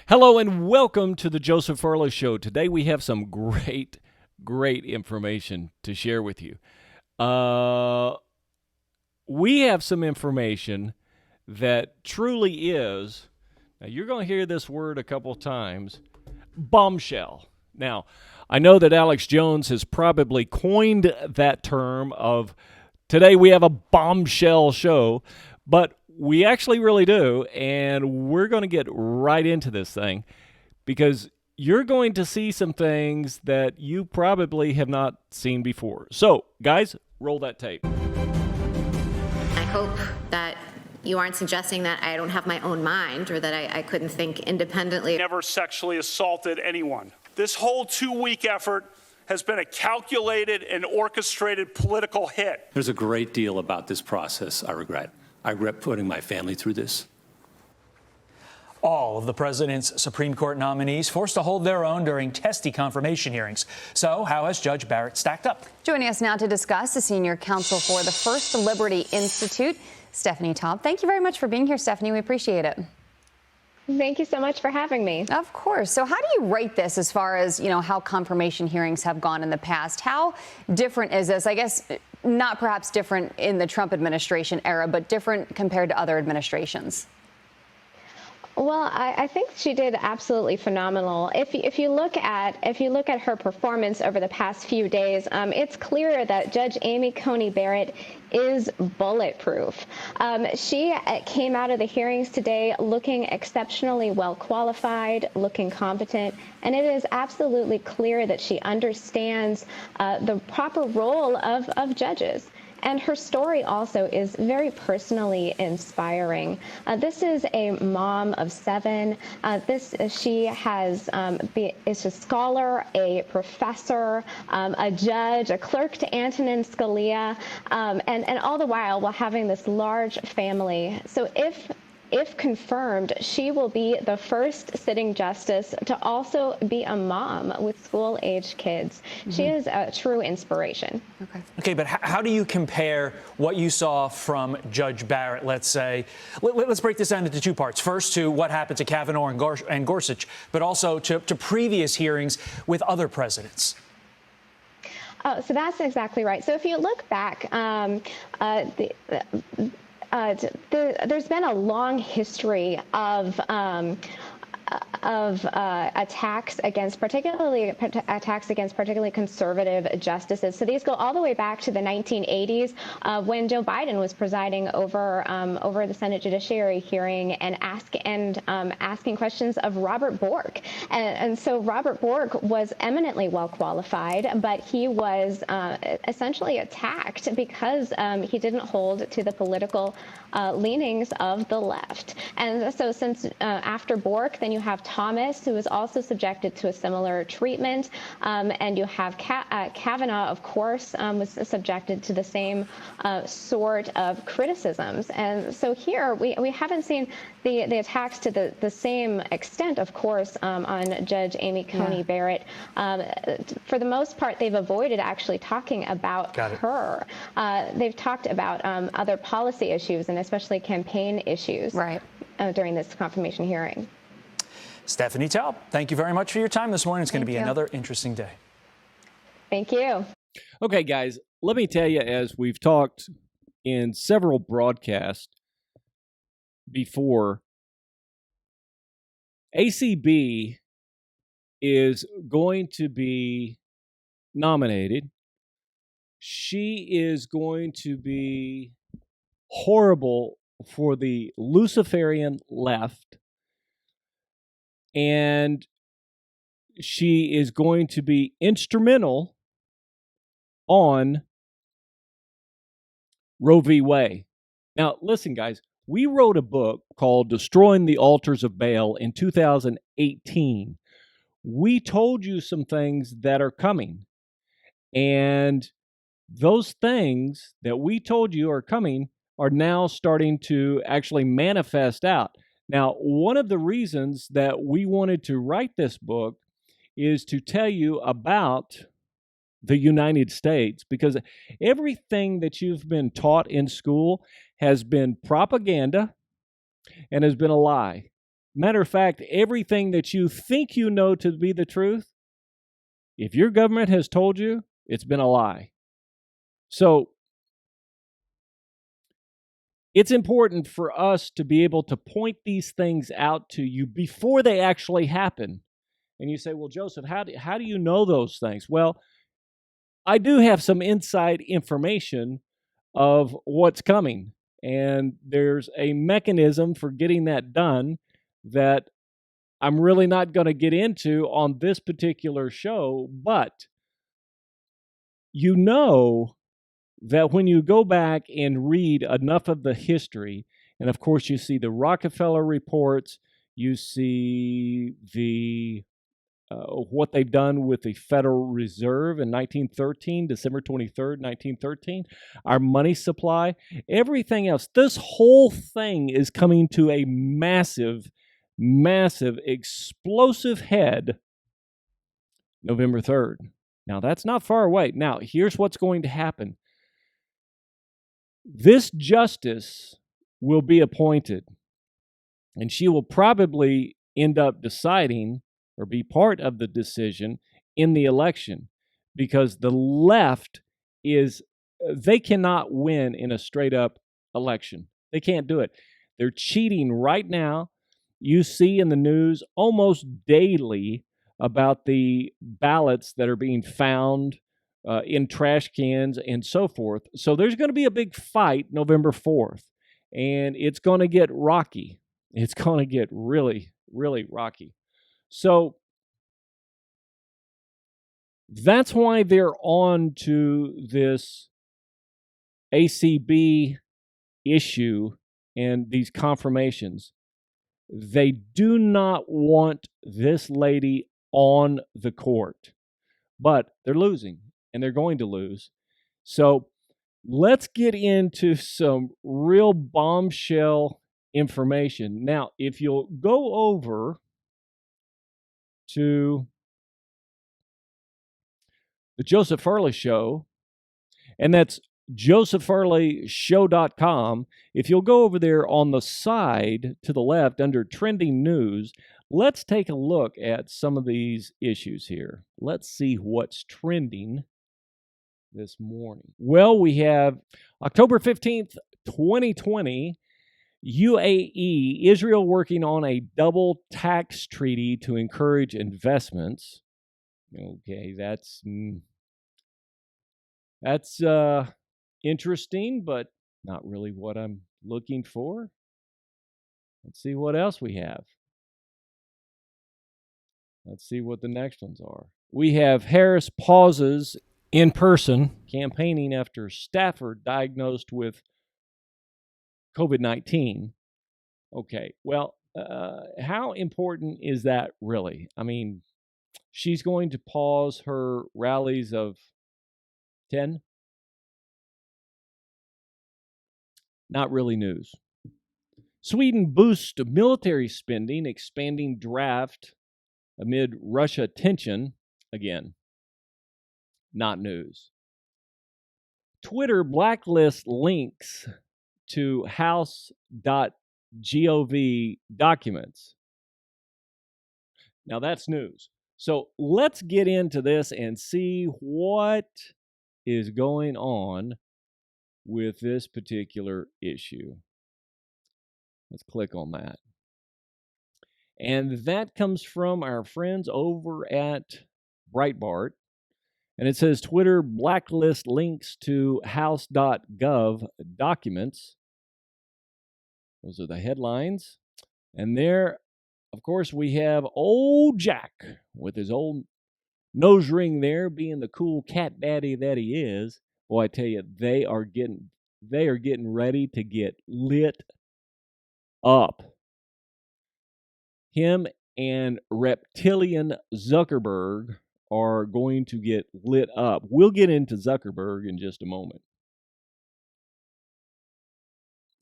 Hello and welcome to the Joseph Furlow Show. Today we have some great information to share with you. We have some information that truly is, now you're going to hear this word a couple times, bombshell. Now, I know that Alex Jones has probably coined that term of today we have a bombshell show, but we actually really do, and we're going to get right into this thing because you're going to see some things that you probably have not seen before. So, guys, roll that tape. I hope that you aren't suggesting that I don't have my own mind or that I couldn't think independently. Never sexually assaulted anyone. This whole 2-week effort has been a calculated and orchestrated political hit. There's a great deal about this process I regret. I regret putting my family through this. All of the president's Supreme Court nominees forced to hold their own during testy confirmation hearings. So how has Judge Barrett stacked up? Joining us now to discuss the senior counsel for the First Liberty Institute, Stephanie Taub. Thank you very much for being here, Stephanie. We appreciate it. Thank you so much for having me. Of course. So how do you rate this as far as, how confirmation hearings have gone in the past? How different is this? I guess not perhaps different in the Trump administration era, but different compared to other administrations. Well, I think she did absolutely phenomenal. If you look at her performance over the past few days, it's clear that Judge Amy Coney Barrett is bulletproof. She came out of the hearings today looking exceptionally well qualified, looking competent, and it is absolutely clear that she understands the proper role of judges. And her story also is very personally inspiring. This is a mom of 7. She is a scholar, a professor, a judge, a clerk to Antonin Scalia, and all the while having this large family. So if confirmed, she will be the first sitting justice to also be a mom with school-age kids. Mm-hmm. She is a true inspiration. Okay, but how do you compare what you saw from Judge Barrett, let's say? Let's break this down into 2 parts. First, to what happened to Kavanaugh and Gorsuch, but also to previous hearings with other presidents. Oh, so that's exactly right. So if you look back, there's been a long history of attacks against particularly conservative justices. So these go all the way back to the 1980s when Joe Biden was presiding over the Senate Judiciary hearing and asking questions of Robert Bork. And so Robert Bork was eminently well qualified, but he was essentially attacked because he didn't hold to the political leanings of the left. And so since after Bork, then you have Thomas, who was also subjected to a similar treatment, and you have Kavanaugh, of course, was subjected to the same sort of criticisms. And so here we haven't seen the attacks to the same extent, of course, on Judge Amy Coney Barrett. For the most part, they've avoided actually talking about her. They've talked about other policy issues and especially campaign issues during this confirmation hearing. Stephanie Taub, thank you very much for your time this morning. It's going to be another interesting day. Thank you. Okay, guys, let me tell you, as we've talked in several broadcasts before, ACB is going to be nominated. She is going to be horrible for the Luciferian left. And she is going to be instrumental on Roe v. Wade. Now, listen, guys, we wrote a book called Destroying the Altars of Baal in 2018. We told you some things that are coming. And those things that we told you are coming are now starting to actually manifest out. Now, one of the reasons that we wanted to write this book is to tell you about the United States, because everything that you've been taught in school has been propaganda and has been a lie. Matter of fact, everything that you think you know to be the truth, if your government has told you, it's been a lie. So it's important for us to be able to point these things out to you before they actually happen. And you say, well, Joseph, how do you know those things? Well, I do have some inside information of what's coming. And there's a mechanism for getting that done that I'm really not going to get into on this particular show. But you know that when you go back and read enough of the history, and of course you see the Rockefeller reports, you see the what they've done with the Federal Reserve in 1913, December 23rd, 1913, our money supply, everything else. This whole thing is coming to a massive, massive, explosive head November 3rd. Now, that's not far away. Now, here's what's going to happen. This justice will be appointed, and she will probably end up deciding or be part of the decision in the election, because the left they cannot win in a straight up election. They can't do it. They're cheating right now. You see in the news almost daily about the ballots that are being found in trash cans and so forth. So there's going to be a big fight November 4th, and it's going to get rocky. It's going to get really, really rocky. So that's why they're on to this ACB issue and these confirmations. They do not want this lady on the court, but they're losing, and they're going to lose. So let's get into some real bombshell information. Now, if you'll go over to the Joseph Furley Show, and that's josephfurleyshow.com. If you'll go over there on the side to the left under trending news, let's take a look at some of these issues here. Let's see what's trending this morning. Well, we have October 15th, 2020, UAE, Israel working on a double tax treaty to encourage investments. Okay, that's interesting, but not really what I'm looking for. Let's see what else we have. Let's see what the next ones are. We have Harris pauses in person campaigning after staffer diagnosed with COVID-19. Okay, well, how important is that really? I mean, she's going to pause her rallies of 10? Not really news. Sweden boosts military spending, expanding draft amid Russia tension. Again, not news. Twitter blacklists links to house.gov documents. Now that's news. So let's get into this and see what is going on with this particular issue. Let's click on that. And that comes from our friends over at Breitbart. And it says Twitter blacklist links to house.gov documents. Those are the headlines. And there, of course, we have old Jack with his old nose ring there, being the cool cat daddy that he is. Boy, I tell you, they are getting ready to get lit up. Him and reptilian Zuckerberg are going to get lit up. We'll get into Zuckerberg in just a moment.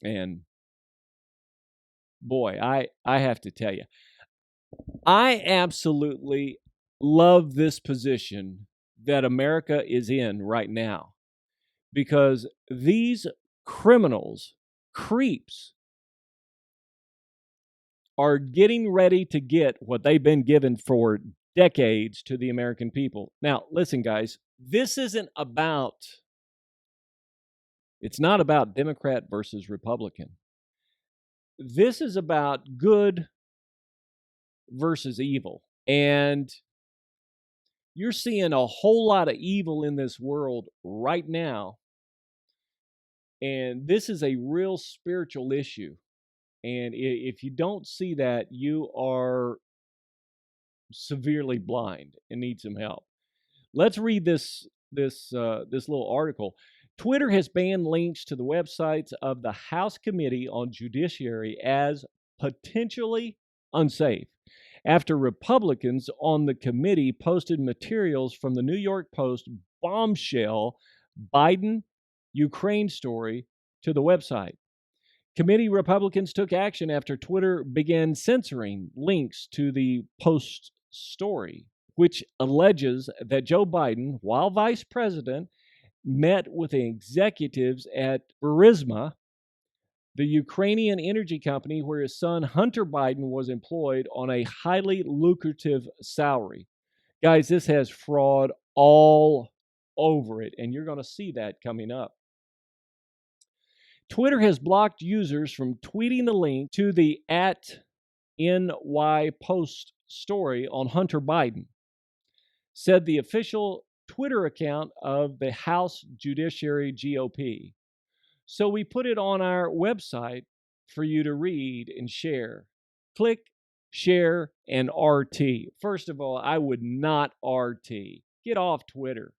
And boy, I have to tell you, I absolutely love this position that America is in right now, because these criminals, creeps, are getting ready to get what they've been given for decades to the American people. Now, listen, guys, it's not about Democrat versus Republican. This is about good versus evil. And you're seeing a whole lot of evil in this world right now. And this is a real spiritual issue. And if you don't see that, you are severely blind and need some help. Let's read this little article. Twitter has banned links to the websites of the House Committee on Judiciary as potentially unsafe after Republicans on the committee posted materials from the New York Post bombshell Biden Ukraine story to the website. Committee Republicans took action after Twitter began censoring links to the Post story, which alleges that Joe Biden, while vice president, met with executives at Burisma, the Ukrainian energy company where his son Hunter Biden was employed on a highly lucrative salary. Guys, this has fraud all over it, and you're going to see that coming up. Twitter has blocked users from tweeting the link to the @NY Post story on Hunter Biden, said the official Twitter account of the House Judiciary GOP. So we put it on our website for you to read and share. Click, share, and RT. First of all, I would not RT. Get off Twitter.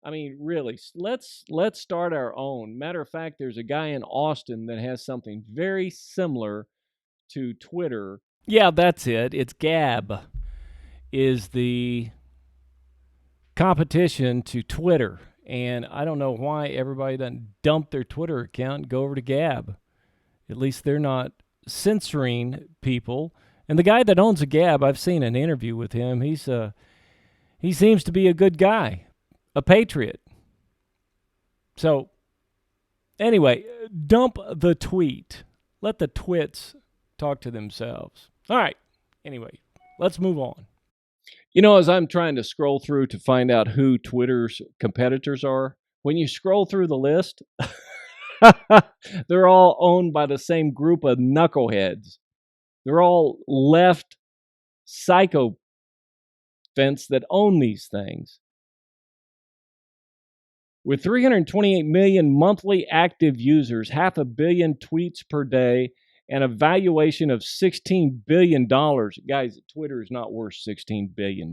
I mean, really, let's start our own. Matter of fact, there's a guy in Austin that has something very similar to Twitter. Yeah, that's it. It's Gab is the competition to Twitter. And I don't know why everybody doesn't dump their Twitter account and go over to Gab. At least they're not censoring people. And the guy that owns a Gab, I've seen an interview with him. He seems to be a good guy. A patriot. So, anyway, dump the tweet. Let the twits talk to themselves. All right. Anyway, let's move on. You know, as I'm trying to scroll through to find out who Twitter's competitors are, when you scroll through the list, they're all owned by the same group of knuckleheads. They're all left psychopaths that own these things. With 328 million monthly active users, 500 million tweets per day, and a valuation of $16 billion. Guys, Twitter is not worth $16 billion.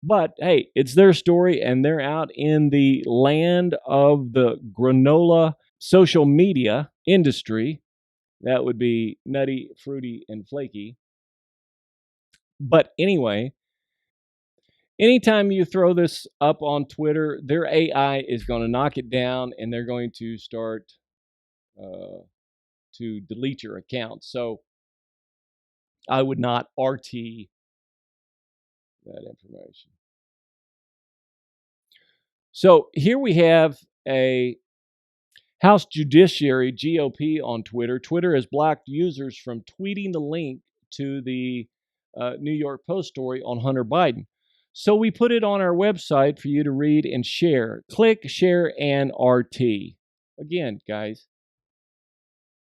But, hey, it's their story, and they're out in the land of the granola social media industry. That would be nutty, fruity, and flaky. But anyway, anytime you throw this up on Twitter, their AI is going to knock it down, and they're going to start to delete your account. So I would not RT that information. So here we have a House Judiciary GOP on Twitter. Twitter has blocked users from tweeting the link to the New York Post story on Hunter Biden. So we put it on our website for you to read and share. Click, share, and RT. Again, guys,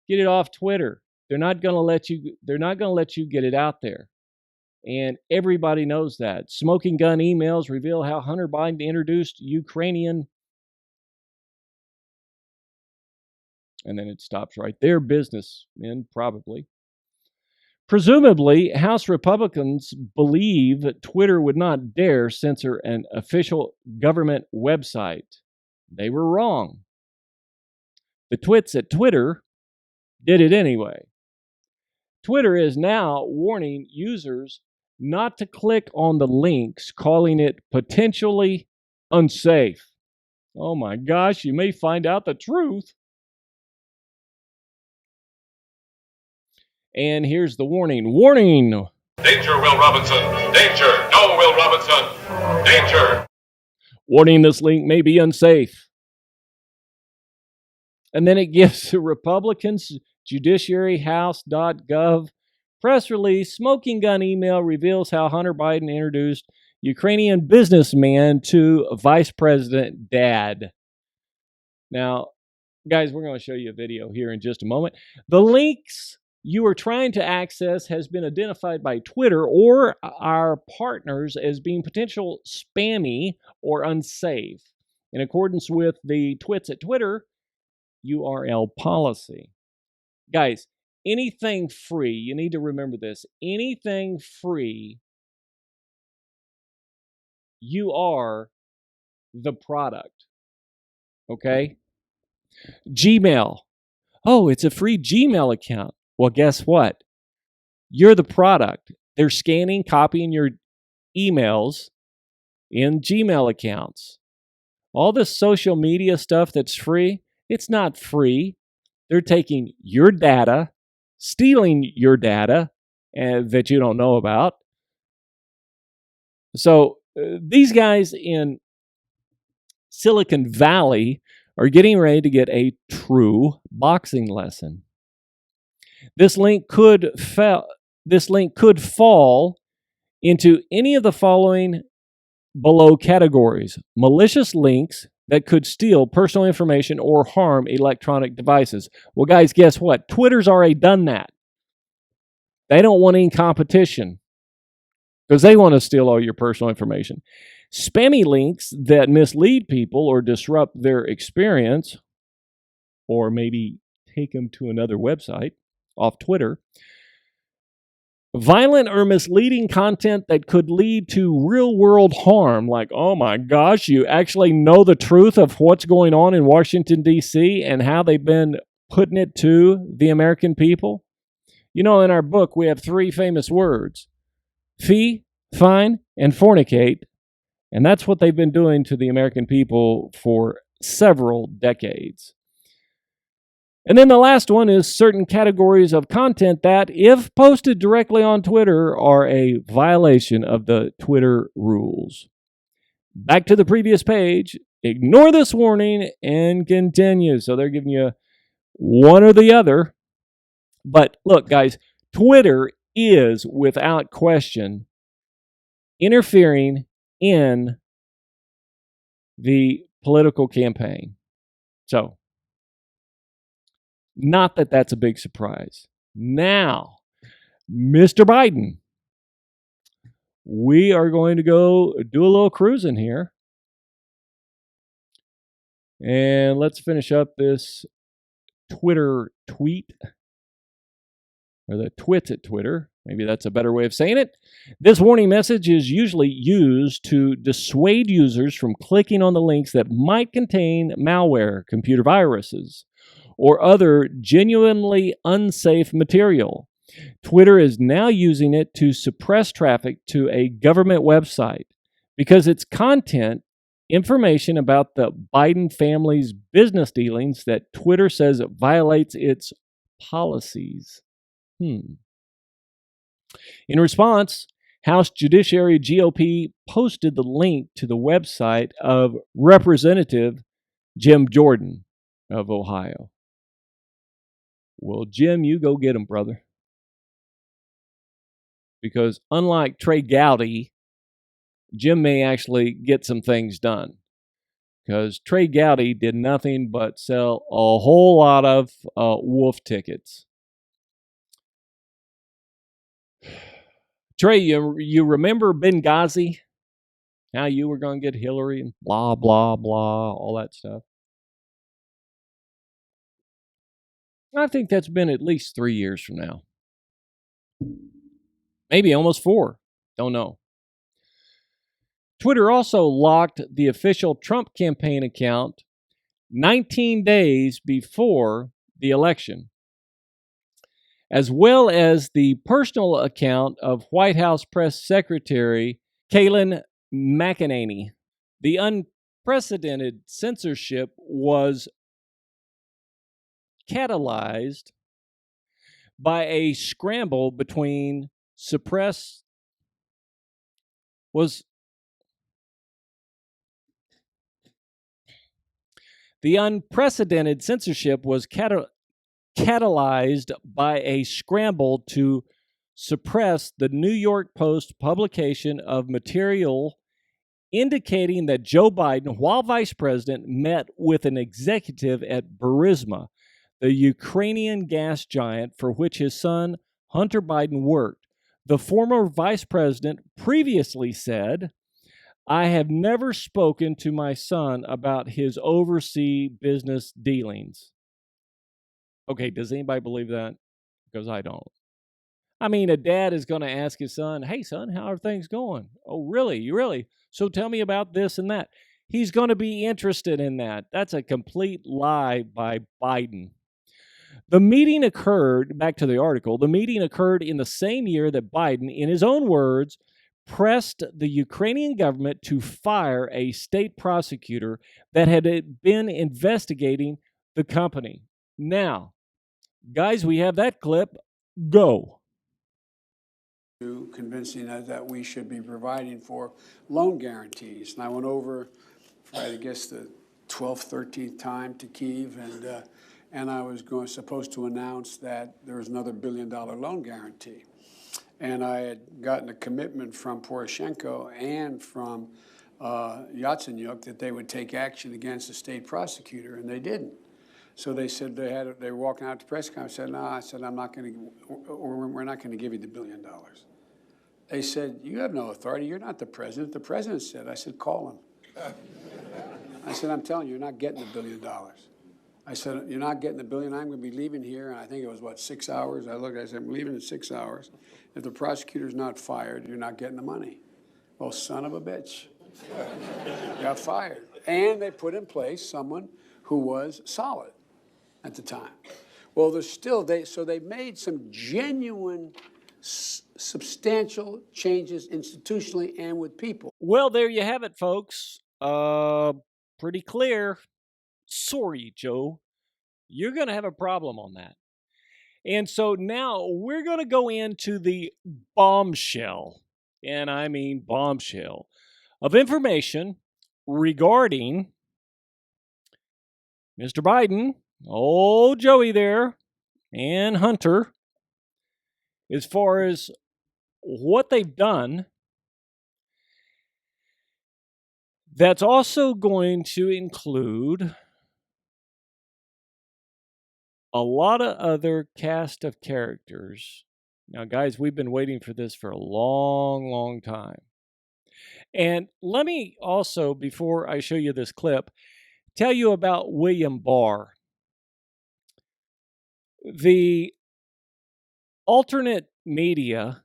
get it off Twitter. They're not going to let you get it out there. And everybody knows that. Smoking gun emails reveal how Hunter Biden introduced Ukrainian. And then it stops right there. Businessmen, probably. Presumably, House Republicans believe that Twitter would not dare censor an official government website. They were wrong. The twits at Twitter did it anyway. Twitter is now warning users not to click on the links, calling it potentially unsafe. Oh my gosh, you may find out the truth. And here's the warning. Warning! Danger, Will Robinson! Danger! No, Will Robinson! Danger! Warning, this link may be unsafe. And then it gives the Republicans, judiciaryhouse.gov Press release, smoking gun email reveals how Hunter Biden introduced Ukrainian businessman to Vice President dad. Now, guys, we're going to show you a video here in just a moment. The links you are trying to access has been identified by Twitter or our partners as being potential spammy or unsafe, in accordance with the Twits at Twitter URL policy. Guys, anything free, you need to remember this, anything free, you are the product, okay? Gmail. Oh, it's a free Gmail account. Well, guess what? You're the product. They're scanning, copying your emails in Gmail accounts. All this social media stuff that's free, it's not free. They're taking your data, stealing your data that you don't know about. So these guys in Silicon Valley are getting ready to get a true boxing lesson. This link could fall into any of the following below categories: malicious links that could steal personal information or harm electronic devices. Well, guys, guess what? Twitter's already done that. They don't want any competition because they want to steal all your personal information. Spammy links that mislead people or disrupt their experience, or maybe take them to another website off Twitter. Violent or misleading content that could lead to real-world harm, like, oh my gosh, you actually know the truth of what's going on in Washington, D.C. and how they've been putting it to the American people. You know, in our book, we have 3 famous words: fee, fine, and fornicate. And that's what they've been doing to the American people for several decades. And then the last one is certain categories of content that, if posted directly on Twitter, are a violation of the Twitter rules. Back to the previous page, ignore this warning and continue. So they're giving you one or the other. But look, guys, Twitter is, without question, interfering in the political campaign. So, not that that's a big surprise. Now, Mr. Biden, we are going to go do a little cruising here. And let's finish up this Twitter tweet, or the twits at Twitter. Maybe that's a better way of saying it. This warning message is usually used to dissuade users from clicking on the links that might contain malware, computer viruses, or other genuinely unsafe material. Twitter is now using it to suppress traffic to a government website because its content information about the Biden family's business dealings that Twitter says it violates its policies. In response, House Judiciary GOP posted the link to the website of Representative Jim Jordan of Ohio. Well, Jim, you go get him, brother. Because unlike Trey Gowdy, Jim may actually get some things done. Because Trey Gowdy did nothing but sell a whole lot of wolf tickets. Trey, you remember Benghazi? How you were going to get Hillary and blah, blah, blah, all that stuff. I think that's been at least 3 years from now. Maybe almost 4. Don't know. Twitter also locked the official Trump campaign account 19 days before the election, as well as the personal account of White House Press Secretary Kayleigh McEnany. The unprecedented censorship was catalyzed by a scramble between The unprecedented censorship was catalyzed by a scramble to suppressed the New York Post publication of material indicating that Joe Biden, while vice president, met with an executive at Burisma, the Ukrainian gas giant for which his son, Hunter Biden, worked. The former vice president previously said, "I have never spoken to my son about his overseas business dealings." Okay, does anybody believe that? Because I don't. I mean, a dad is going to ask his son, "Hey, son, how are things going?" "Oh, really? Really? So tell me about this and that." He's going to be interested in that. That's a complete lie by Biden. The meeting occurred, back to the article, the meeting occurred in the same year that Biden, in his own words, pressed the Ukrainian government to fire a state prosecutor that had been investigating the company. Now, guys, we have that clip. Go. Convincing us that we should be providing for loan guarantees. And I went over for, I guess, the 12th, 13th time to Kyiv, and I was supposed to announce that there was another $1 billion loan guarantee. And I had gotten a commitment from Poroshenko and from Yatsenyuk that they would take action against the state prosecutor, and they didn't. So they said they were walking out to press conference. I said, "No," I said, "I'm not going to, we're not going to give you the $1 billion." They said, "You have no authority. You're not the president." The president said. I said, "Call him." I said, "I'm telling you, you're not getting the $1 billion." I said, "You're not getting the $1 billion. I'm going to be leaving here." And I think it was, 6 hours? I said, "I'm leaving in 6 hours. If the prosecutor's not fired, you're not getting the money." Well, son of a bitch. Got fired. And they put in place someone who was solid at the time. Well, they made some genuine, substantial changes institutionally and with people. Well, there you have it, folks. Pretty clear. Sorry, Joe. You're going to have a problem on that. And so now we're going to go into the bombshell, and I mean bombshell, of information regarding Mr. Biden, old Joey there, and Hunter, as far as what they've done. That's also going to include a lot of other cast of characters. Now, guys, we've been waiting for this for a long, long time. And let me also, before I show you this clip, tell you about William Barr. The alternate media,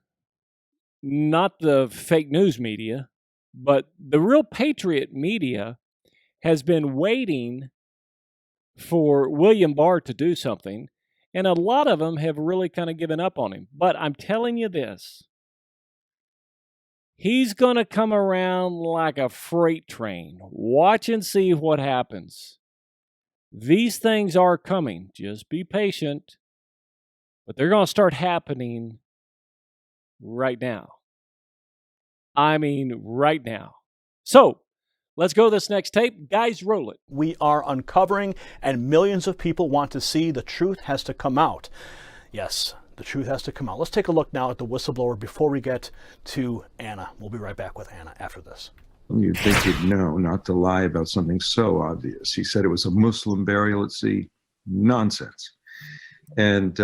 not the fake news media, but the real patriot media, has been waiting for William Barr to do something, and a lot of them have really kind of given up on him. But I'm telling you this, he's going to come around like a freight train. Watch and see what happens. These things are coming. Just be patient. But they're going to start happening right now. I mean, right now. So, let's go to this next tape. Guys, roll it. We are uncovering, and millions of people want to see. The truth has to come out. Yes, the truth has to come out. Let's take a look now at the whistleblower before we get to Anna. We'll be right back with Anna after this. You'd think he'd know not to lie about something so obvious. He said it was a Muslim burial at sea. Nonsense. And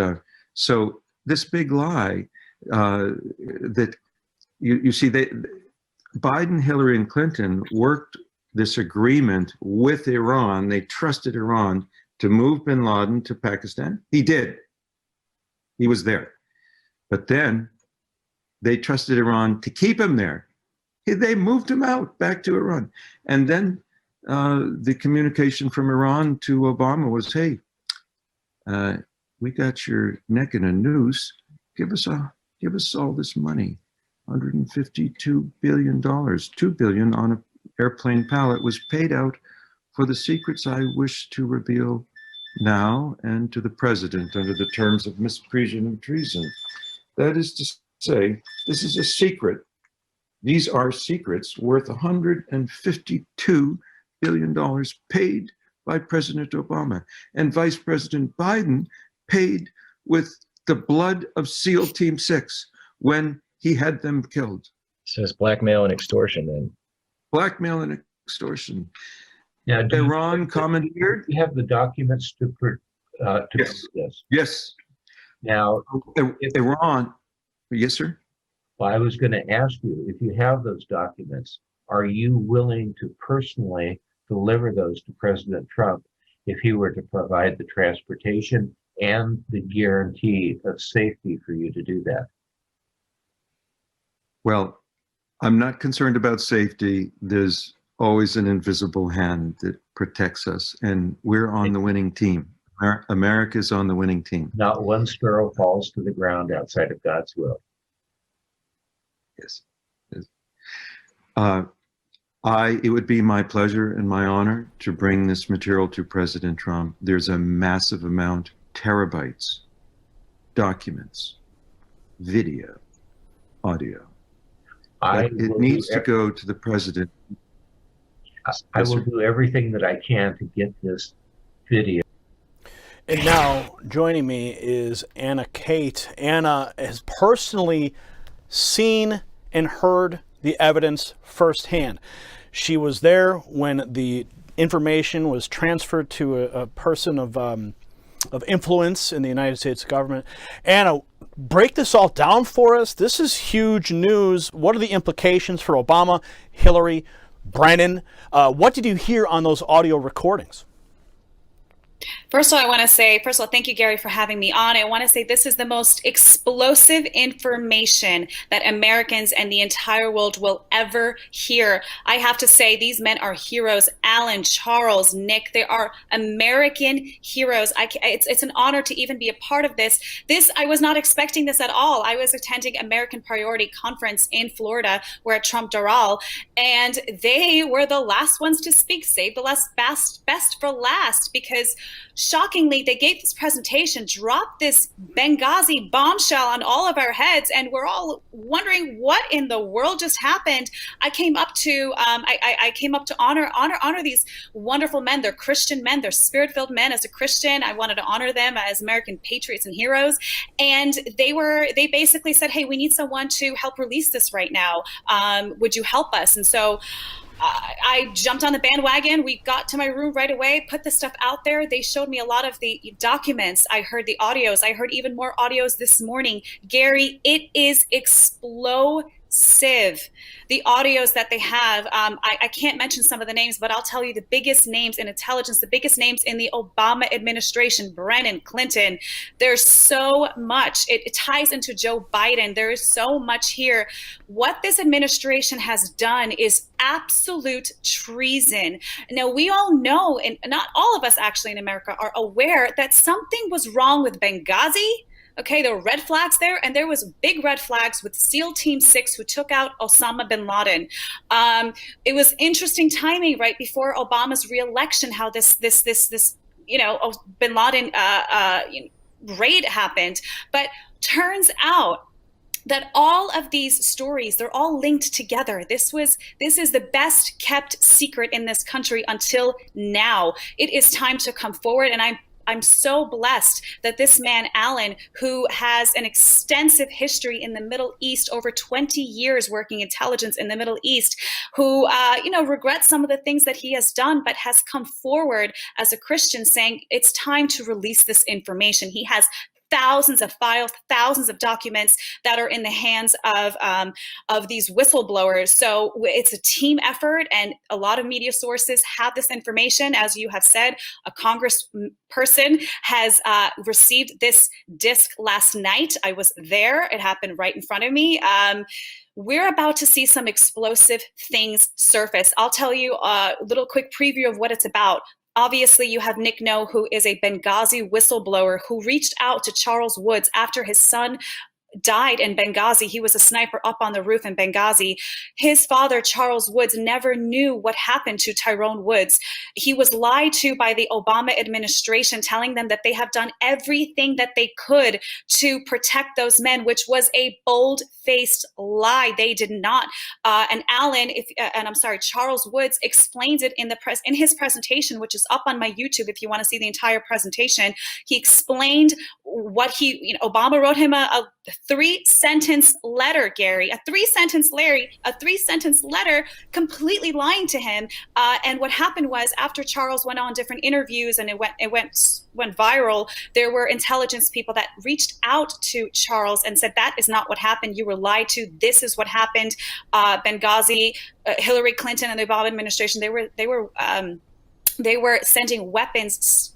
so this big lie that you see, Biden, Hillary, and Clinton worked this agreement with Iran. They trusted Iran to move bin Laden to Pakistan. He did. He was there. But then they trusted Iran to keep him there. They moved him out back to Iran. And then the communication from Iran to Obama was, "Hey, we got your neck in a noose. Give us all this money. $152 billion, $2 billion on an airplane pallet was paid out for the secrets I wish to reveal now and to the president under the terms of misprision and treason." That is to say, this is a secret. These are secrets worth $152 billion paid by President Obama. And Vice President Biden paid with the blood of SEAL Team 6. when he had them killed. So it's blackmail and extortion then. Blackmail and extortion. Now, Iran commandeered. You have the documents to prove Yes. this. Yes. Now, Iran. Yes, sir. well, I was going to ask you, if you have those documents, are you willing to personally deliver those to President Trump if he were to provide the transportation and the guarantee of safety for you to do that? Well, I'm not concerned about safety. There's always an invisible hand that protects us, and we're on the winning team. America's on the winning team. Not one sparrow falls to the ground outside of God's will. Yes. It would be my pleasure and my honor to bring this material to President Trump. There's a massive amount, terabytes, documents, video, audio. It needs to go to the president. I will do everything that I can to get this video. And now joining me is Anna Kate. Anna has personally seen and heard the evidence firsthand. She was there when the information was transferred to a person of influence in the United States government. Anna, break this all down for us. This is huge news. What are the implications for Obama, Hillary, Brennan? What did you hear on those audio recordings? First of all, thank you, Gary, for having me on. I want to say this is the most explosive information that Americans and the entire world will ever hear. I have to say these men are heroes. Alan, Charles, Nick, they are American heroes. It's an honor to even be a part of this. I was not expecting this at all. I was attending American Priority Conference in Florida. We're at Trump Doral, and they were the last ones to speak. Save the best for last, because shockingly, they gave this presentation, dropped this Benghazi bombshell on all of our heads, and we're all wondering what in the world just happened. I came up to honor these wonderful men. They're Christian men. They're spirit-filled men. As a Christian, I wanted to honor them as American patriots and heroes. And they basically said, "Hey, we need someone to help release this right now. Would you help us?" And so I jumped on the bandwagon. We got to my room right away, put the stuff out there. They showed me a lot of the documents. I heard the audios. I heard even more audios this morning. Gary, it is explosive. The audios that they have, I can't mention some of the names, but I'll tell you the biggest names in intelligence, the biggest names in the Obama administration, Brennan, Clinton. There's so much. It ties into Joe Biden. There is so much here. What this administration has done is absolute treason. Now, we all know, and not all of us actually in America are aware, that something was wrong with Benghazi. Okay, there were red flags there, and there was big red flags with SEAL Team 6 who took out Osama bin Laden. It was interesting timing right before Obama's reelection, how this bin Laden raid happened. But turns out that all of these stories, they're all linked together. This is the best kept secret in this country until now. It is time to come forward, and I'm so blessed that this man, Alan, who has an extensive history in the Middle East, over 20 years working intelligence in the Middle East, who, regrets some of the things that he has done, but has come forward as a Christian saying it's time to release this information. He has thousands of files, thousands of documents that are in the hands of these whistleblowers. So it's a team effort, and a lot of media sources have this information. As you have said, a congressperson has received this disc last night. I was there. It happened right in front of me. We're about to see some explosive things surface. I'll tell you a little quick preview of what it's about. Obviously, you have Nick No, who is a Benghazi whistleblower who reached out to Charles Woods after his son died in Benghazi. He was a sniper up on the roof in Benghazi. His father, Charles Woods, never knew what happened to Tyrone Woods. He was lied to by the Obama administration, telling them that they have done everything that they could to protect those men, which was a bold-faced lie. They did not. And Alan, Charles Woods explains it in his presentation, which is up on my YouTube if you want to see the entire presentation. He explained what Obama wrote him a 3-sentence letter, Gary, a 3-sentence letter completely lying to him. And what happened was, after Charles went on different interviews and it went viral, there were intelligence people that reached out to Charles and said, that is not what happened. You were lied to. This is what happened. Benghazi, Hillary Clinton and the Obama administration, they were sending weapons,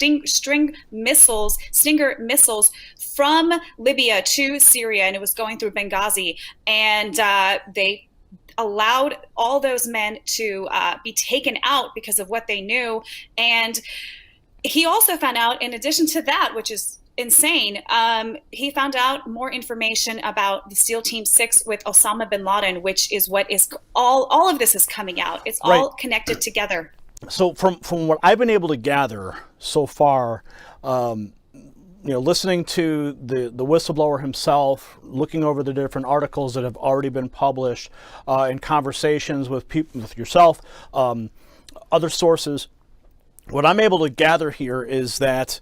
Stinger missiles from Libya to Syria, and it was going through Benghazi. And they allowed all those men to be taken out because of what they knew. And he also found out, in addition to that, which is insane, he found out more information about the SEAL Team 6 with Osama bin Laden, which is what is all of this is coming out. It's all connected together. So from what I've been able to gather so far, listening to the whistleblower himself, looking over the different articles that have already been published, in conversations with people, with yourself, other sources, what I'm able to gather here is that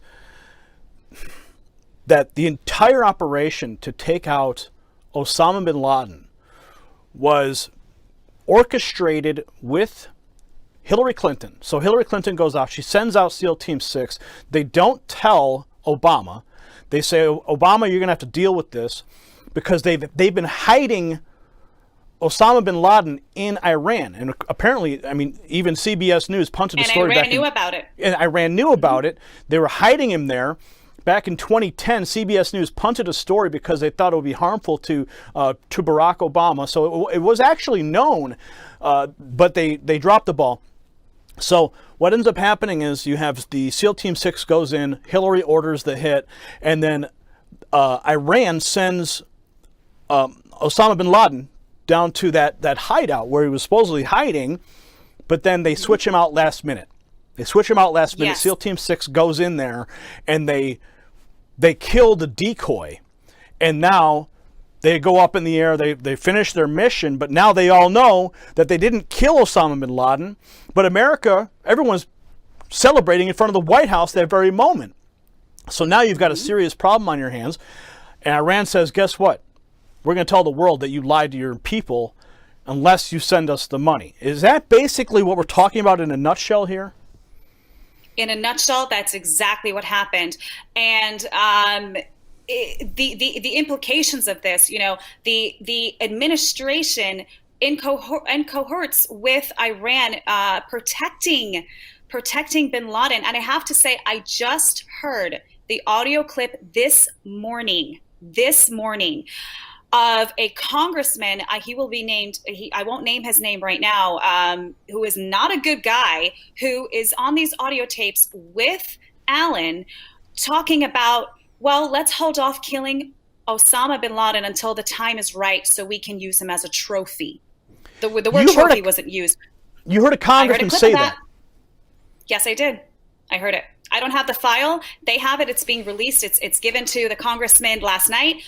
the entire operation to take out Osama bin Laden was orchestrated with Hillary Clinton. So Hillary Clinton goes out, she sends out SEAL Team 6. They don't tell Obama. They say, Obama, you're going to have to deal with this, because they've been hiding Osama bin Laden in Iran. And apparently, I mean, even CBS News punted a story back. And Iran knew about it. And Iran knew about it. They were hiding him there. Back in 2010, CBS News punted a story because they thought it would be harmful to Barack Obama. So it was actually known, but they dropped the ball. So what ends up happening is you have the SEAL Team 6 goes in, Hillary orders the hit, and then Iran sends Osama bin Laden down to that hideout where he was supposedly hiding, but then they switch him out last minute. Yes. SEAL Team 6 goes in there, and they kill the decoy. And now they go up in the air, they finish their mission, but now they all know that they didn't kill Osama bin Laden, but America, everyone's celebrating in front of the White House that very moment. So now you've got a serious problem on your hands, and Iran says, guess what? We're going to tell the world that you lied to your people unless you send us the money. Is that basically what we're talking about in a nutshell here? In a nutshell, that's exactly what happened. And the implications of this, the administration in cohorts with Iran protecting bin Laden. And I have to say, I just heard the audio clip this morning of a congressman. He will be named. I won't name his name right now. Who is not a good guy, who is on these audio tapes with Allen talking about, well, let's hold off killing Osama bin Laden until the time is right so we can use him as a trophy. The word trophy wasn't used. You heard a congressman say that? Yes, I did. I heard it. I don't have the file. They have it. It's being released. It's given to the congressman last night.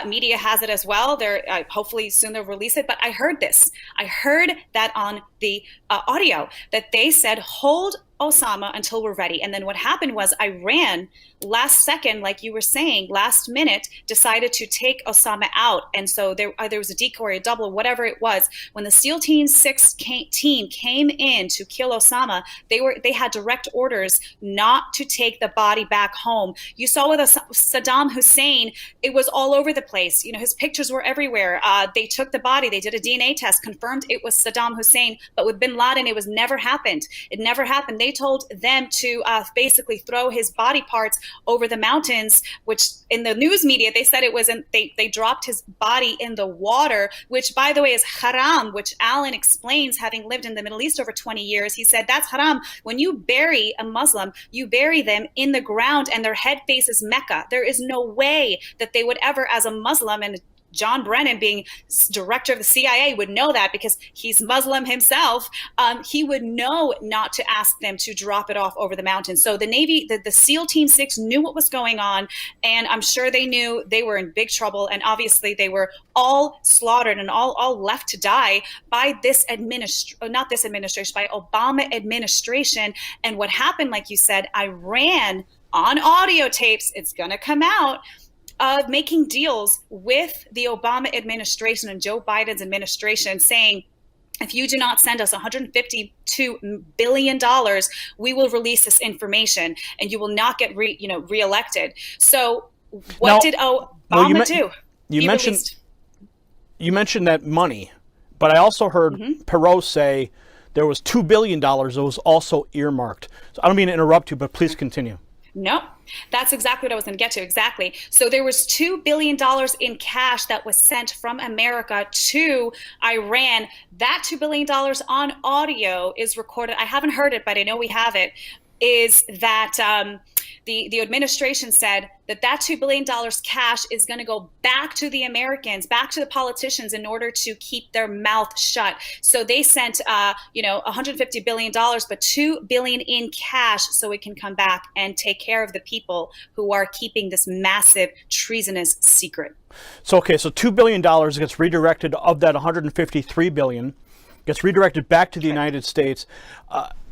Media has it as well. They're hopefully soon they'll release it. But I heard this. I heard that on the audio that they said, hold Osama until we're ready. And then what happened was Iran, last second, like you were saying, last minute, decided to take Osama out. And so there was a decoy, a double, whatever it was. When the SEAL Team 6 team came in to kill Osama, they had direct orders not to take the body back home. You saw with Saddam Hussein, it was all over the place. His pictures were everywhere. They took the body, they did a DNA test, confirmed it was Saddam Hussein. But with bin Laden, it never happened. It never happened. They told them to basically throw his body parts over the mountains, which in the news media, they said it wasn't, they dropped his body in the water, which by the way is haram, which Allen explains, having lived in the Middle East over 20 years. He said, that's haram. When you bury a Muslim, you bury them in the ground and their head faces Mecca. There is no way that they would ever, as a Muslim, and John Brennan, being director of the CIA, would know that because he's Muslim himself. He would know not to ask them to drop it off over the mountains. So the Navy, the SEAL Team 6 knew what was going on, and I'm sure they knew they were in big trouble. And obviously they were all slaughtered and all left to die by this not this administration, by Obama administration. And what happened, like you said, Iran on audio tapes, it's going to come out, of making deals with the Obama administration and Joe Biden's administration saying, if you do not send us $152 billion, we will release this information and you will not get reelected. So what did Obama do? You mentioned that money, but I also heard Perot say there was $2 billion that was also earmarked. So I don't mean to interrupt you, but please continue. No, that's exactly what I was going to get to. Exactly. So there was $2 billion in cash that was sent from America to Iran. That $2 billion on audio is recorded. I haven't heard it, but I know we have it. Is that the administration said that $2 billion cash is going to go back to the Americans, back to the politicians in order to keep their mouth shut. So they sent, $150 billion, but $2 billion in cash so it can come back and take care of the people who are keeping this massive treasonous secret. So $2 billion gets redirected of that $153 billion, gets redirected back to the United States.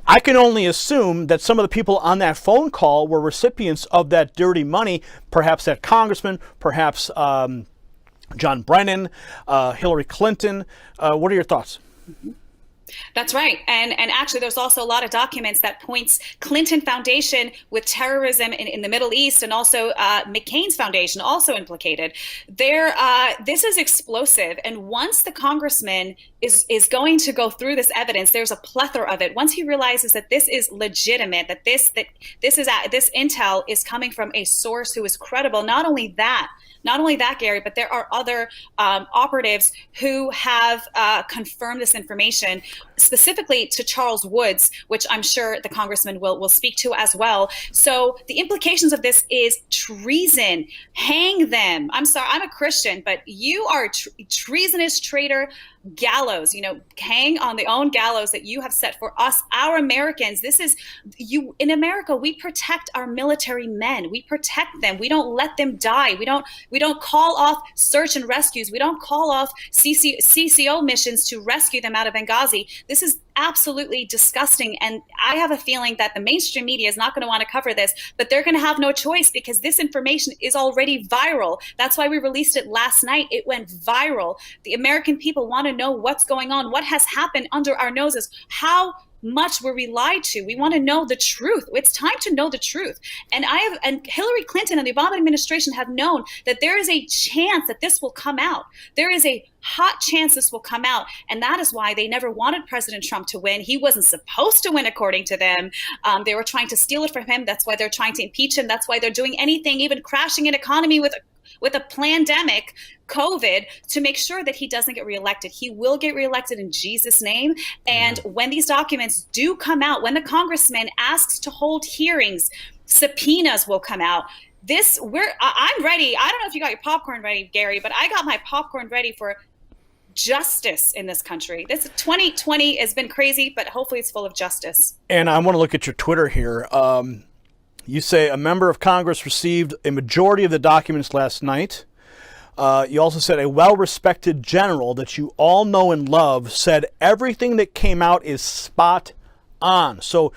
I can only assume that some of the people on that phone call were recipients of that dirty money, perhaps that congressman, perhaps John Brennan, Hillary Clinton. What are your thoughts? That's right. And actually, there's also a lot of documents that points Clinton Foundation with terrorism in the Middle East, and also McCain's foundation also implicated. This is explosive. And once the congressman is going to go through this evidence, there's a plethora of it. Once he realizes that this is legitimate, that this intel is coming from a source who is credible. Not only that, Gary, but there are other operatives who have confirmed this information, specifically to Charles Woods, which I'm sure the congressman will speak to as well. So the implications of this is treason. Hang them. I'm sorry, I'm a Christian, but you are a treasonous traitor. Gallows, hang on the own gallows that you have set for us, our Americans. This is you in America. We protect our military men. We protect them. We don't let them die. We don't call off search and rescues. We don't call off CCO missions to rescue them out of Benghazi. This is absolutely disgusting. And I have a feeling that the mainstream media is not going to want to cover this, but they're going to have no choice because this information is already viral. That's why we released it last night. It went viral. The American people want to know what's going on, what has happened under our noses, how much were we lied to. We want to know the truth. It's time to know the truth. And Hillary Clinton and the Obama administration have known that there is a chance that this will come out. There is a hot chance this will come out. And that is why they never wanted President Trump to win. He wasn't supposed to win, according to them. They were trying to steal it from him. That's why they're trying to impeach him. That's why they're doing anything, even crashing an economy with a pandemic, COVID, to make sure that he doesn't get reelected. He will get reelected in Jesus' name. And when these documents do come out, when the congressman asks to hold hearings, subpoenas will come out. I'm ready. I don't know if you got your popcorn ready, Gary, but I got my popcorn ready for justice in this country. This 2020 has been crazy, but hopefully it's full of justice. And I want to look at your Twitter here. You say a member of Congress received a majority of the documents last night. You also said a well-respected general that you all know and love said everything that came out is spot on. So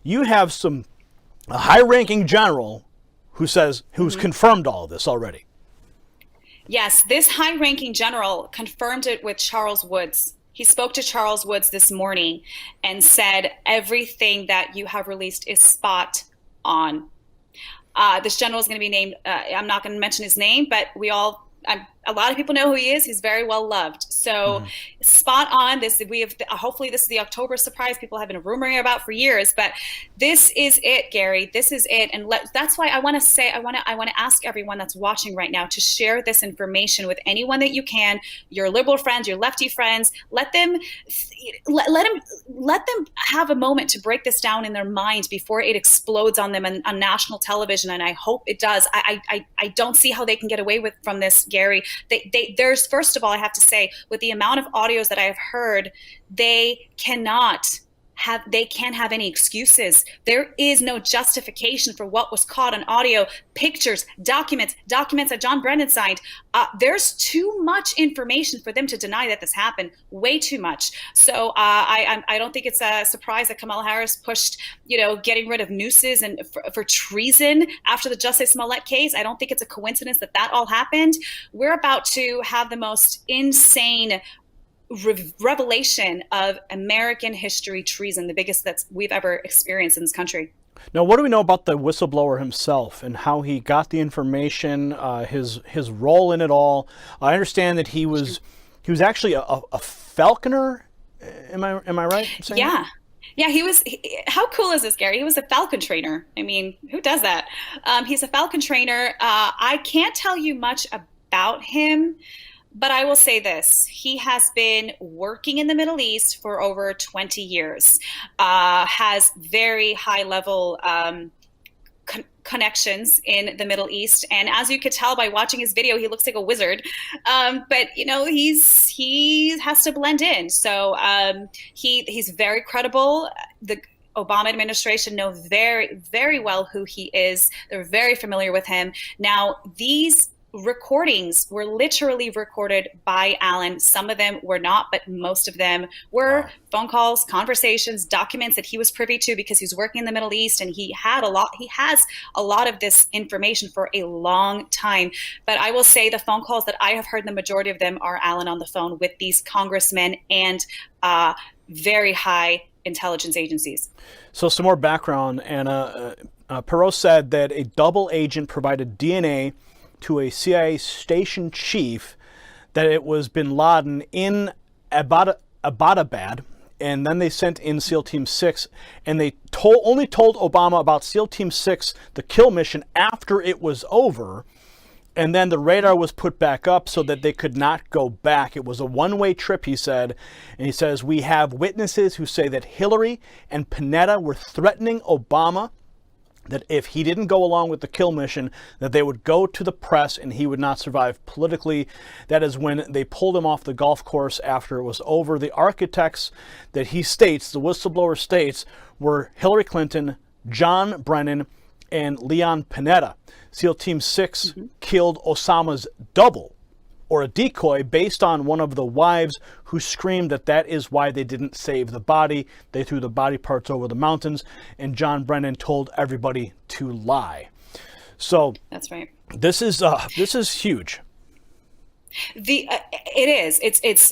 you have a high-ranking general who's confirmed all of this already. Yes, this high-ranking general confirmed it with Charles Woods. He spoke to Charles Woods this morning and said everything that you have released is spot on. This general is going to be named, I'm not going to mention his name, but a lot of people know who he is. He's very well loved. So spot on. Hopefully this is the October surprise people have been rumoring about for years, but this is it, Gary. This is it. And that's why I want to ask everyone that's watching right now to share this information with anyone that you can, your liberal friends, your lefty friends. Let them have a moment to break this down in their mind before it explodes on them on national television. And I hope it does. I don't see how they can get away from this, Gary. There's, first of all, I have to say, with the amount of audios that I have heard, they cannot can't have any excuses. There is no justification for what was caught on audio, pictures, documents that John Brennan signed. There's too much information for them to deny that this happened. Way too much. So I don't think it's a surprise that Kamala Harris pushed, getting rid of nooses and for treason after the Jussie Smollett case. I don't think it's a coincidence that all happened. We're about to have the most insane revelation of American history treason, the biggest that we've ever experienced in this country. Now, what do we know about the whistleblower himself and how he got the information, his role in it all? I understand that he was actually a falconer. Am I right? Yeah. Yeah, how cool is this, Gary? He was a falcon trainer. I mean, who does that? He's a falcon trainer. I can't tell you much about him, but I will say this. He has been working in the Middle East for over 20 years, has very high level connections in the Middle East. And as you could tell by watching his video, he looks like a wizard. But he has to blend in. So he's very credible. The Obama administration know very, very well who he is. They're very familiar with him. Now, these recordings were literally recorded by Allen. Some of them were not, but most of them were phone calls, conversations, documents that he was privy to because he's working in the Middle East, and he has a lot of this information for a long time. But I will say the phone calls that I have heard, the majority of them are Allen on the phone with these congressmen and very high intelligence agencies. So some more background, Anna. Perot said that a double agent provided DNA to a CIA station chief that it was bin Laden in Abbottabad, and then they sent in SEAL Team 6, and they only told Obama about SEAL Team 6, the kill mission, after it was over, and then the radar was put back up so that they could not go back. It was a one-way trip, he said, and he says, we have witnesses who say that Hillary and Panetta were threatening Obama that if he didn't go along with the kill mission, that they would go to the press and he would not survive politically. That is when they pulled him off the golf course after it was over. The architects that he states, the whistleblower states, were Hillary Clinton, John Brennan, and Leon Panetta. SEAL Team 6 killed Osama's double, or a decoy, based on one of the wives who screamed that is why they didn't save the body. They threw the body parts over the mountains, and John Brennan told everybody to lie. So that's right. This is huge. It is. It's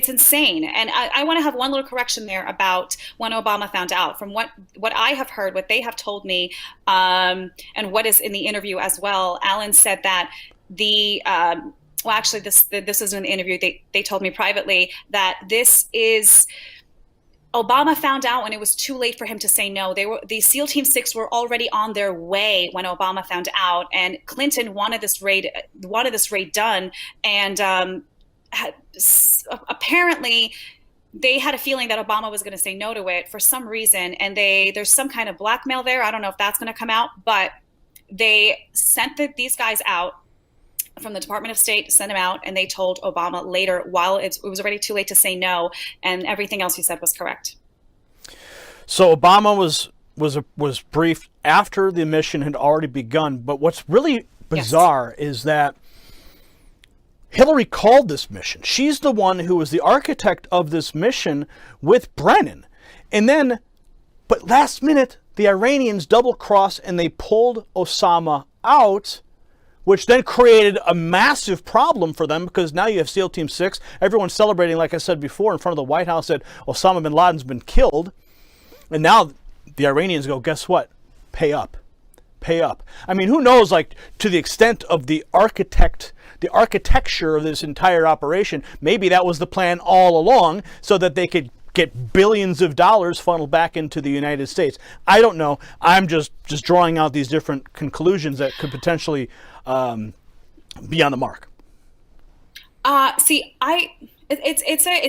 insane. And I want to have one little correction there about when Obama found out. From what I have heard, what they have told me, and what is in the interview as well, Allen said that well, actually, this is in the interview. They told me privately that this is Obama found out when it was too late for him to say no. The SEAL Team 6 were already on their way when Obama found out, and Clinton wanted this raid done, and apparently they had a feeling that Obama was going to say no to it for some reason, and there's some kind of blackmail there. I don't know if that's going to come out, but they sent these guys out from the Department of State, sent him out, and they told Obama later, while it was already too late to say no, and everything else he said was correct. So Obama was briefed after the mission had already begun. But what's really bizarre is that Hillary called this mission. She's the one who was the architect of this mission with Brennan. But last minute, the Iranians double-crossed and they pulled Osama out, which then created a massive problem for them because now you have SEAL Team 6. Everyone's celebrating, like I said before, in front of the White House that Osama bin Laden's been killed. And now the Iranians go, guess what? Pay up. Pay up. I mean, who knows, like, to the extent of the architecture of this entire operation, maybe that was the plan all along so that they could get billions of dollars funneled back into the United States. I don't know. I'm just drawing out these different conclusions that could potentially be on the mark. It's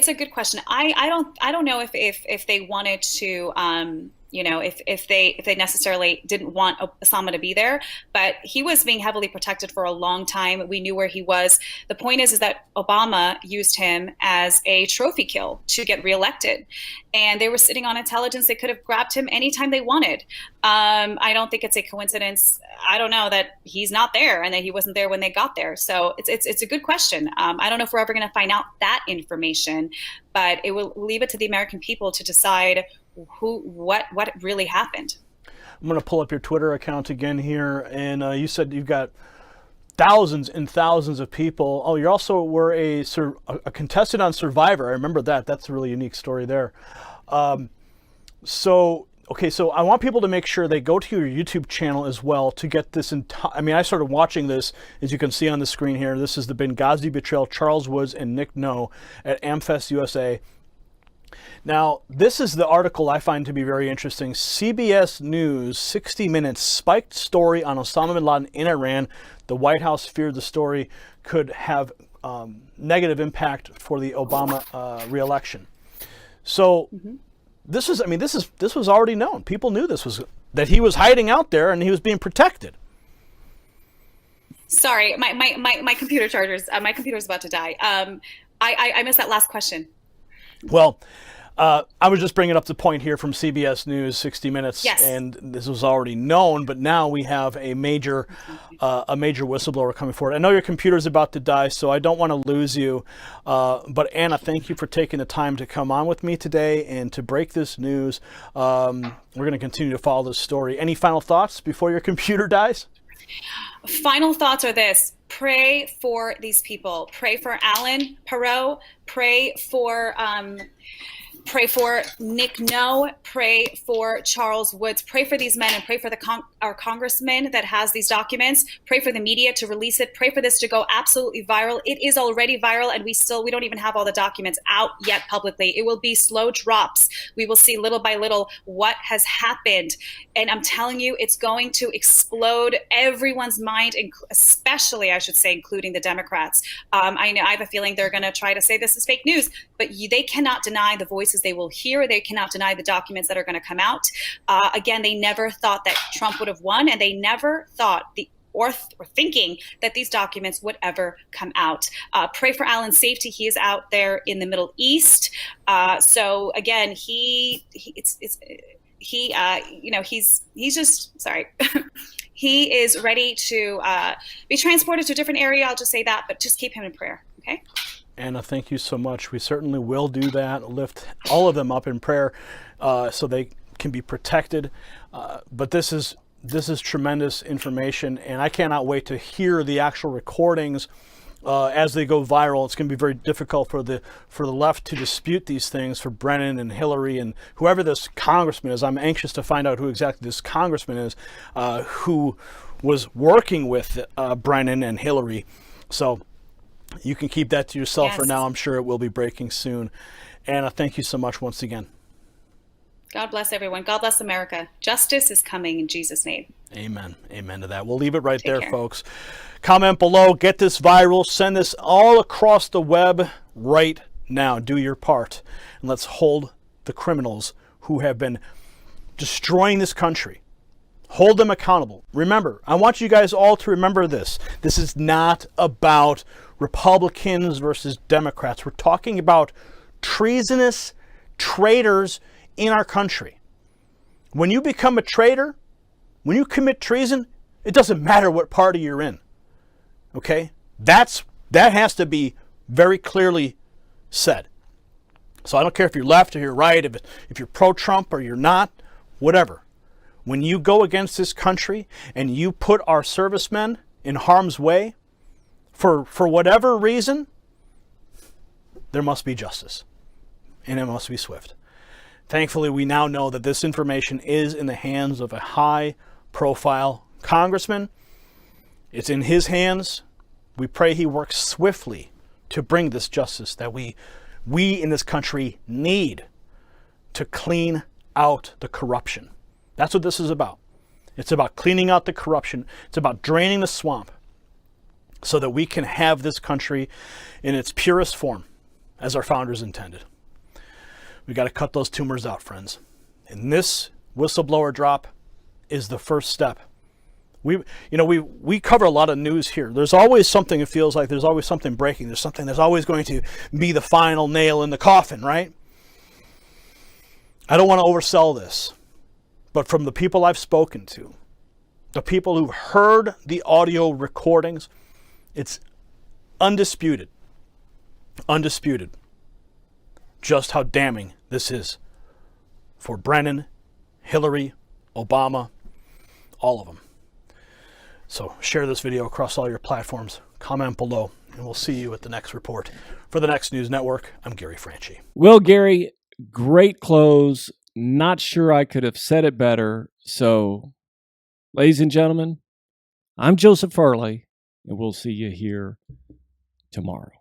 a good question. I don't know if they wanted to if they necessarily didn't want Osama to be there. But he was being heavily protected for a long time. We knew where he was. The point is that Obama used him as a trophy kill to get reelected. And they were sitting on intelligence. They could have grabbed him anytime they wanted. I don't think it's a coincidence. I don't know that he's not there and that he wasn't there when they got there. So it's a good question. I don't know if we're ever going to find out that information, but it will leave it to the American people to decide what really happened. I'm going to pull up your Twitter account again here, and you said you've got thousands and thousands of people. Oh, you also were a contestant on Survivor. I remember that. That's a really unique story there. So I want people to make sure they go to your YouTube channel as well to get this entire. I mean, I started watching this, as you can see on the screen here. This is the Benghazi betrayal, Charles Woods and Nick No at AmFest USA. Now, this is the article I find to be very interesting. CBS News, 60 Minutes, spiked story on Osama bin Laden in Iran. The White House feared the story could have negative impact for the Obama re-election. So this was already known. People knew that he was hiding out there and he was being protected. Sorry, my computer chargers. My computer's about to die. I missed that last question. Well, I was just bringing up the point here from CBS News, 60 Minutes, yes. And this was already known, but now we have a major whistleblower coming forward. I know your computer's about to die, so I don't want to lose you. But Anna, thank you for taking the time to come on with me today and to break this news. We're going to continue to follow this story. Any final thoughts before your computer dies? Final thoughts are this. Pray for these people. Pray for Alan Perot. Pray for Nick No. Pray for Charles Woods. Pray for these men and pray for our congressman that has these documents. Pray for the media to release it. Pray for this to go absolutely viral. It is already viral, and we don't even have all the documents out yet publicly. It will be slow drops. We will see little by little what has happened. And I'm telling you, it's going to explode everyone's mind, especially, I should say, including the Democrats. I have a feeling they're going to try to say this is fake news, but they cannot deny the voices they will hear. They cannot deny the documents that are going to come out. Again, they never thought that Trump would have won, and they never thought or thinking that these documents would ever come out. Pray for Alan's safety. He is out there in the Middle East. So again, he's just sorry. He is ready to be transported to a different area. I'll just say that, but just keep him in prayer. Okay. Anna, thank you so much. We certainly will do that. Lift all of them up in prayer so they can be protected. But this is tremendous information, and I cannot wait to hear the actual recordings as they go viral. It's going to be very difficult for the left to dispute these things, for Brennan and Hillary and whoever this congressman is. I'm anxious to find out who exactly this congressman is who was working with Brennan and Hillary. So you can keep that to yourself for now. I'm sure it will be breaking soon. Anna, thank you so much once again. God bless everyone. God bless America. Justice is coming in Jesus' name. Amen. Amen to that. We'll leave it right there, care. folks. Comment below. Get this viral. Send this all across the web right now. Do your part. And let's hold the criminals who have been destroying this country. Hold them accountable. Remember, I want you guys all to remember this. This is not about Republicans versus Democrats. We're talking about treasonous traitors in our country. When you become a traitor, when you commit treason, it doesn't matter what party you're in. Okay? That has to be very clearly said. So I don't care if you're left or you're right, if you're pro-Trump or you're not, whatever. When you go against this country and you put our servicemen in harm's way, for whatever reason, there must be justice. And it must be swift. Thankfully, we now know that this information is in the hands of a high-profile congressman. It's in his hands. We pray he works swiftly to bring this justice that we in this country need to clean out the corruption. That's what this is about. It's about cleaning out the corruption. It's about draining the swamp so that we can have this country in its purest form as our founders intended. We got to cut those tumors out, friends. And this whistleblower drop is the first step. We cover a lot of news here. There's always something, it feels like there's always something breaking. There's something that's always going to be the final nail in the coffin, right? I don't want to oversell this, but from the people I've spoken to, the people who've heard the audio recordings, it's undisputed just how damning this is for Brennan, Hillary, Obama, all of them. So share this video across all your platforms, comment below, and we'll see you at the next report. For the Next News Network, I'm Gary Franchi. Well, Gary, great close. Not sure I could have said it better. So, ladies and gentlemen, I'm Joseph Furley, and we'll see you here tomorrow.